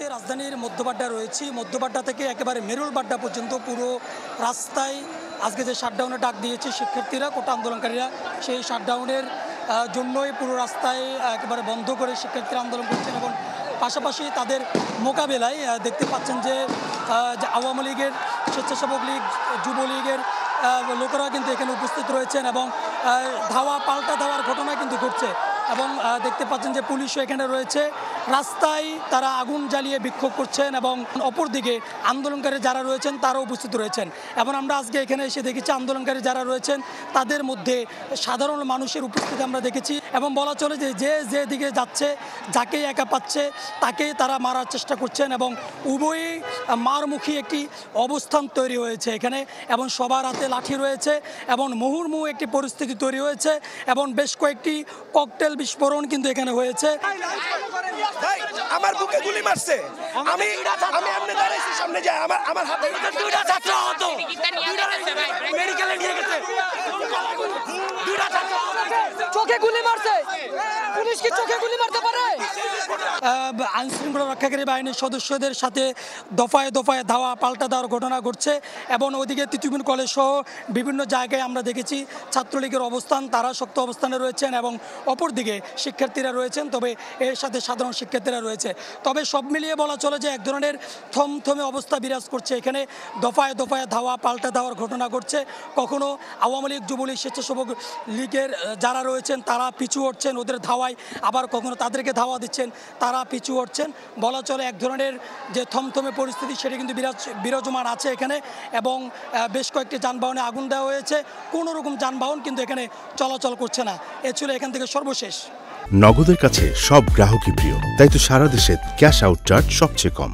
মুহূর্তে রাজধানীর মধ্যবাড্ডা রয়েছি। মধ্যবাড্ডা থেকে একেবারে মেরুলবাড্ডা পর্যন্ত পুরো রাস্তায় আজকে যে শাটডাউনের ডাক দিয়েছে শিক্ষার্থীরা, কোটা আন্দোলনকারীরা, সেই শাটডাউনের জন্যই পুরো রাস্তায় একেবারে বন্ধ করে শিক্ষার্থীরা আন্দোলন করছেন। এবং পাশাপাশি তাদের মোকাবেলায় দেখতে পাচ্ছেন যে আওয়ামী লীগের, স্বেচ্ছাসেবক লীগ, যুবলীগের লোকেরা কিন্তু এখানে উপস্থিত রয়েছেন এবং ধাওয়া পাল্টা ধাওয়ার ঘটনা কিন্তু ঘটছে। এবং দেখতে পাচ্ছেন যে পুলিশও এখানে রয়েছে, রাস্তায় তারা আগুন জ্বালিয়ে বিক্ষোভ করছেন এবং অপরদিকে আন্দোলনকারী যারা রয়েছেন তারাও উপস্থিত রয়েছেন। এবং আমরা আজকে এখানে এসে দেখেছি আন্দোলনকারী যারা রয়েছেন তাদের মধ্যে সাধারণ মানুষের উপস্থিতি আমরা দেখেছি। এবং বলা চলে যে যেদিকে যাচ্ছে, যাকেই একা পাচ্ছে তাকেই তারা মারার চেষ্টা করছেন এবং উভয়ই মারমুখী একটি অবস্থান তৈরি হয়েছে এখানে। এবং সবার হাতে লাঠি রয়েছে এবং মুহুর্মুহু একটি পরিস্থিতি তৈরি হয়েছে এবং বেশ কয়েকটি ককটেল বিস্ফোরণ কিন্তু এখানে হয়েছে। আমার বুকে গুলি মারছে, আমি এমনি দাঁড়াইছি, সামনে যায় আমার হাতে দুইটা ছাত্র আহত, মেডিকেলে নিয়ে গেছে, দুইটা ছাত্র চোখে গুলি মারছে। পুলিশ কি চোখে গুলি মারতে পারে? আইন শৃঙ্খলা রক্ষাকারী বাহিনীর সদস্যদের সাথে দফায় দফায় ধাওয়া পাল্টা দেওয়ার ঘটনা ঘটছে। এবং ওদিকে তিতুমির কলেজ সহ বিভিন্ন জায়গায় আমরা দেখেছি ছাত্রলীগের অবস্থান, তারা শক্ত অবস্থানে রয়েছেন এবং অপরদিকে শিক্ষার্থীরা রয়েছেন, তবে এর সাথে সাধারণ শিক্ষার্থীরা রয়েছে। তবে সব মিলিয়ে বলা চলে যে এক ধরনের থমথমে অবস্থা বিরাজ করছে এখানে। দফায় দফায় ধাওয়া পাল্টা দেওয়ার ঘটনা ঘটছে। কখনো আওয়ামী লীগ, যুবলীগ, স্বেচ্ছাসেবক লীগের যারা রয়েছেন তারা পিছু হটছেন ওদের ধাওয়ায়, আবার কখনো তাদেরকে ধাওয়া দিচ্ছেন, তারা পিছু হটছেন। বলা চলে এক ধরনের যে থমথমে পরিস্থিতি সেটা কিন্তু বিরাজমান আছে এখানে। এবং বেশ কয়েকটি যানবাহনে আগুন দেওয়া হয়েছে, কোনো রকম যানবাহন কিন্তু এখানে চলাচল করছে না। এ ছিল এখান থেকে সর্বশেষ। নগদের কাছে সব গ্রাহকই প্রিয়, তাই তো সারা দেশে ক্যাশ আউট চার্জ সবচেয়ে কম।